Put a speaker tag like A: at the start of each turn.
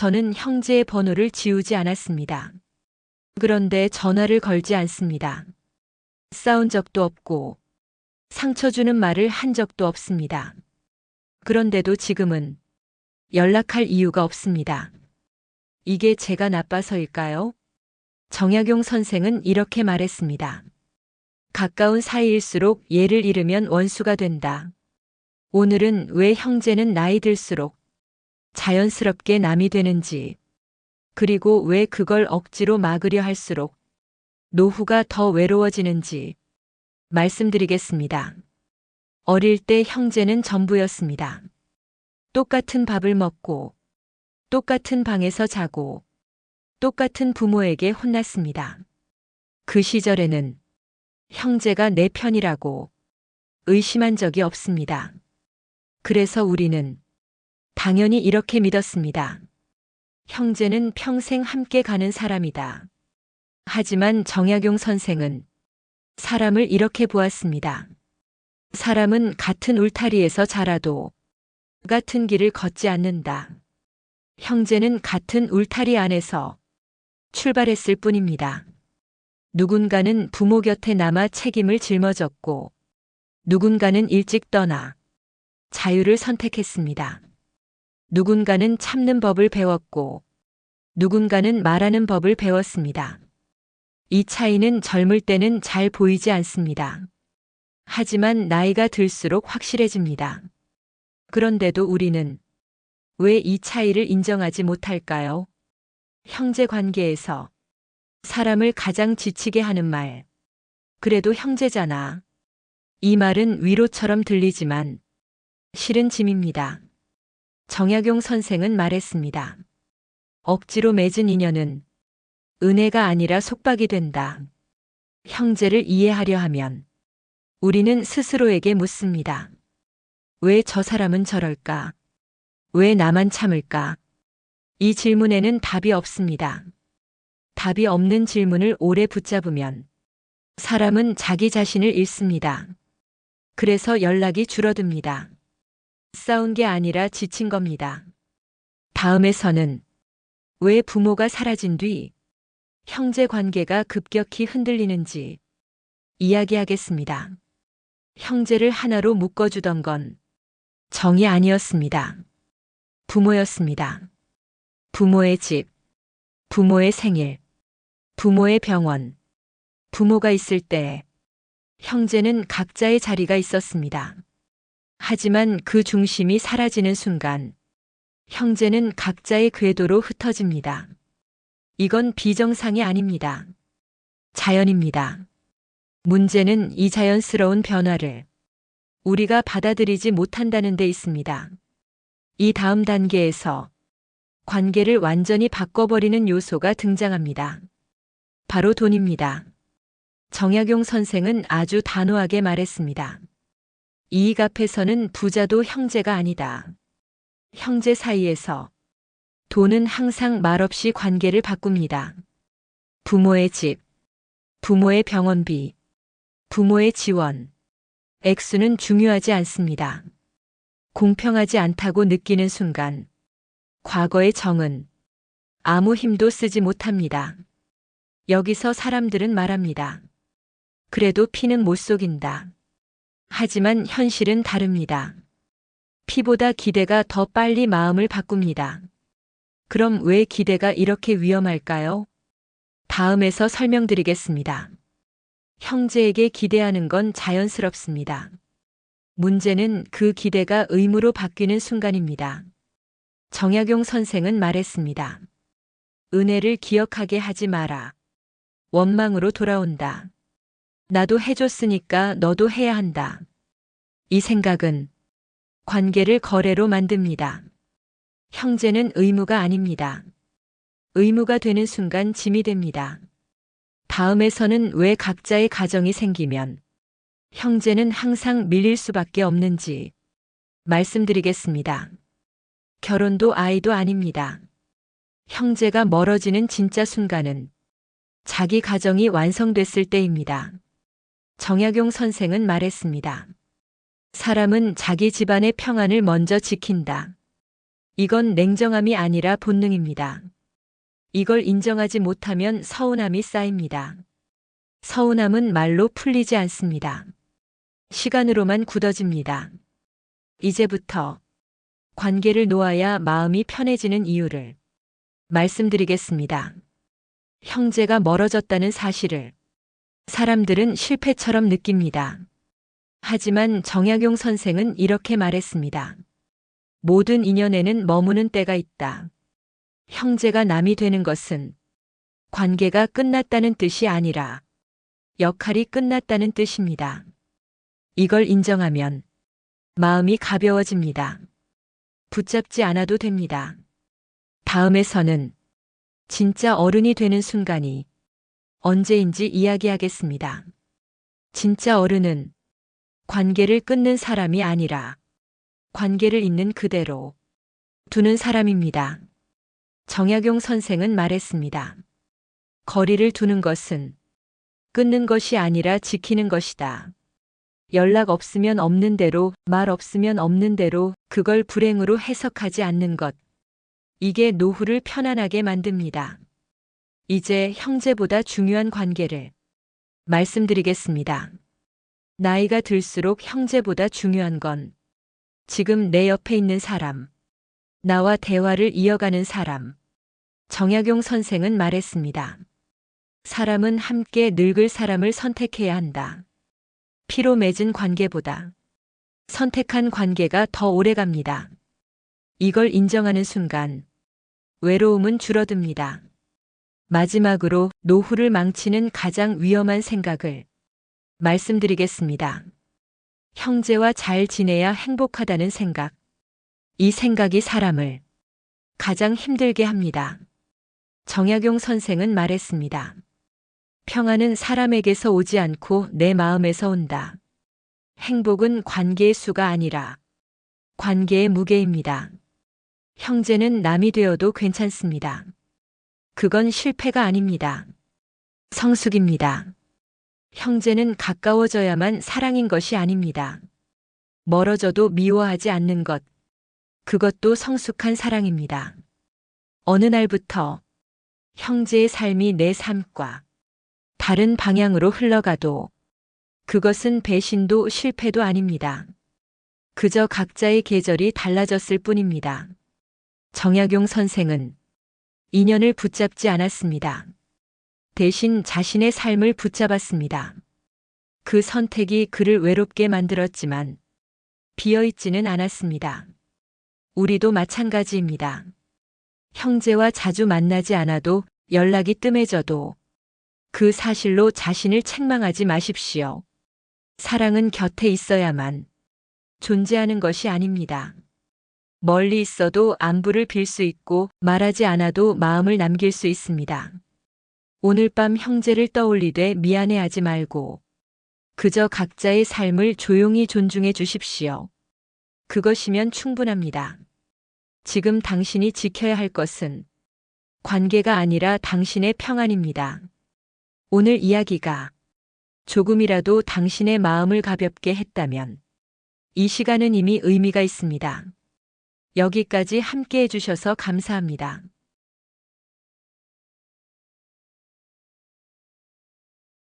A: 저는 형제의 번호를 지우지 않았습니다. 그런데 전화를 걸지 않습니다. 싸운 적도 없고 상처 주는 말을 한 적도 없습니다. 그런데도 지금은 연락할 이유가 없습니다. 이게 제가 나빠서일까요? 정약용 선생은 이렇게 말했습니다. 가까운 사이일수록 예를 잃으면 원수가 된다. 오늘은 왜 형제는 나이 들수록 자연스럽게 남이 되는지, 그리고 왜 그걸 억지로 막으려 할수록 노후가 더 외로워지는지 말씀드리겠습니다. 어릴 때 형제는 전부였습니다. 똑같은 밥을 먹고, 똑같은 방에서 자고, 똑같은 부모에게 혼났습니다. 그 시절에는 형제가 내 편이라고 의심한 적이 없습니다. 그래서 우리는 당연히 이렇게 믿었습니다. 형제는 평생 함께 가는 사람이다. 하지만 정약용 선생은 사람을 이렇게 보았습니다. 사람은 같은 울타리에서 자라도 같은 길을 걷지 않는다. 형제는 같은 울타리 안에서 출발했을 뿐입니다. 누군가는 부모 곁에 남아 책임을 짊어졌고, 누군가는 일찍 떠나 자유를 선택했습니다. 누군가는 참는 법을 배웠고, 누군가는 말하는 법을 배웠습니다. 이 차이는 젊을 때는 잘 보이지 않습니다. 하지만 나이가 들수록 확실해집니다. 그런데도 우리는 왜 이 차이를 인정하지 못할까요? 형제 관계에서 사람을 가장 지치게 하는 말. 그래도 형제잖아. 이 말은 위로처럼 들리지만 실은 짐입니다. 정약용 선생은 말했습니다. 억지로 맺은 인연은 은혜가 아니라 속박이 된다. 형제를 이해하려 하면 우리는 스스로에게 묻습니다. 왜 저 사람은 저럴까? 왜 나만 참을까? 이 질문에는 답이 없습니다. 답이 없는 질문을 오래 붙잡으면 사람은 자기 자신을 잃습니다. 그래서 연락이 줄어듭니다. 싸운 게 아니라 지친 겁니다. 다음에서는 왜 부모가 사라진 뒤 형제 관계가 급격히 흔들리는지 이야기하겠습니다. 형제를 하나로 묶어주던 건 정이 아니었습니다. 부모였습니다. 부모의 집, 부모의 생일, 부모의 병원, 부모가 있을 때 형제는 각자의 자리가 있었습니다. 하지만 그 중심이 사라지는 순간 형제는 각자의 궤도로 흩어집니다. 이건 비정상이 아닙니다. 자연입니다. 문제는 이 자연스러운 변화를 우리가 받아들이지 못한다는 데 있습니다. 이 다음 단계에서 관계를 완전히 바꿔버리는 요소가 등장합니다. 바로 돈입니다. 정약용 선생은 아주 단호하게 말했습니다. 이익 앞에서는 부자도 형제가 아니다. 형제 사이에서 돈은 항상 말없이 관계를 바꿉니다. 부모의 집, 부모의 병원비, 부모의 지원, 액수는 중요하지 않습니다. 공평하지 않다고 느끼는 순간 과거의 정은 아무 힘도 쓰지 못합니다. 여기서 사람들은 말합니다. 그래도 피는 못 속인다. 하지만 현실은 다릅니다. 피보다 기대가 더 빨리 마음을 바꿉니다. 그럼 왜 기대가 이렇게 위험할까요? 다음에서 설명드리겠습니다. 형제에게 기대하는 건 자연스럽습니다. 문제는 그 기대가 의무로 바뀌는 순간입니다. 정약용 선생은 말했습니다. 은혜를 기억하게 하지 마라. 원망으로 돌아온다. 나도 해줬으니까 너도 해야 한다. 이 생각은 관계를 거래로 만듭니다. 형제는 의무가 아닙니다. 의무가 되는 순간 짐이 됩니다. 다음에서는 왜 각자의 가정이 생기면 형제는 항상 밀릴 수밖에 없는지 말씀드리겠습니다. 결혼도 아이도 아닙니다. 형제가 멀어지는 진짜 순간은 자기 가정이 완성됐을 때입니다. 정약용 선생은 말했습니다. 사람은 자기 집안의 평안을 먼저 지킨다. 이건 냉정함이 아니라 본능입니다. 이걸 인정하지 못하면 서운함이 쌓입니다. 서운함은 말로 풀리지 않습니다. 시간으로만 굳어집니다. 이제부터 관계를 놓아야 마음이 편해지는 이유를 말씀드리겠습니다. 형제가 멀어졌다는 사실을 사람들은 실패처럼 느낍니다. 하지만 정약용 선생은 이렇게 말했습니다. 모든 인연에는 머무는 때가 있다. 형제가 남이 되는 것은 관계가 끝났다는 뜻이 아니라 역할이 끝났다는 뜻입니다. 이걸 인정하면 마음이 가벼워집니다. 붙잡지 않아도 됩니다. 다음에서는 진짜 어른이 되는 순간이 언제인지 이야기하겠습니다. 진짜 어른은 관계를 끊는 사람이 아니라 관계를 있는 그대로 두는 사람입니다. 정약용 선생은 말했습니다. 거리를 두는 것은 끊는 것이 아니라 지키는 것이다. 연락 없으면 없는 대로, 말 없으면 없는 대로 그걸 불행으로 해석하지 않는 것. 이게 노후를 편안하게 만듭니다. 이제 형제보다 중요한 관계를 말씀드리겠습니다. 나이가 들수록 형제보다 중요한 건 지금 내 옆에 있는 사람, 나와 대화를 이어가는 사람. 정약용 선생은 말했습니다. 사람은 함께 늙을 사람을 선택해야 한다. 피로 맺은 관계보다 선택한 관계가 더 오래 갑니다. 이걸 인정하는 순간 외로움은 줄어듭니다. 마지막으로 노후를 망치는 가장 위험한 생각을 말씀드리겠습니다. 형제와 잘 지내야 행복하다는 생각. 이 생각이 사람을 가장 힘들게 합니다. 정약용 선생은 말했습니다. 평안은 사람에게서 오지 않고 내 마음에서 온다. 행복은 관계의 수가 아니라 관계의 무게입니다. 형제는 남이 되어도 괜찮습니다. 그건 실패가 아닙니다. 성숙입니다. 형제는 가까워져야만 사랑인 것이 아닙니다. 멀어져도 미워하지 않는 것. 그것도 성숙한 사랑입니다. 어느 날부터 형제의 삶이 내 삶과 다른 방향으로 흘러가도 그것은 배신도 실패도 아닙니다. 그저 각자의 계절이 달라졌을 뿐입니다. 정약용 선생은 인연을 붙잡지 않았습니다. 대신 자신의 삶을 붙잡았습니다. 그 선택이 그를 외롭게 만들었지만 비어있지는 않았습니다. 우리도 마찬가지입니다. 형제와 자주 만나지 않아도 연락이 뜸해져도 그 사실로 자신을 책망하지 마십시오. 사랑은 곁에 있어야만 존재하는 것이 아닙니다. 멀리 있어도 안부를 빌 수 있고 말하지 않아도 마음을 남길 수 있습니다. 오늘 밤 형제를 떠올리되 미안해하지 말고 그저 각자의 삶을 조용히 존중해 주십시오. 그것이면 충분합니다. 지금 당신이 지켜야 할 것은 관계가 아니라 당신의 평안입니다. 오늘 이야기가 조금이라도 당신의 마음을 가볍게 했다면 이 시간은 이미 의미가 있습니다. 여기까지 함께 해주셔서 감사합니다.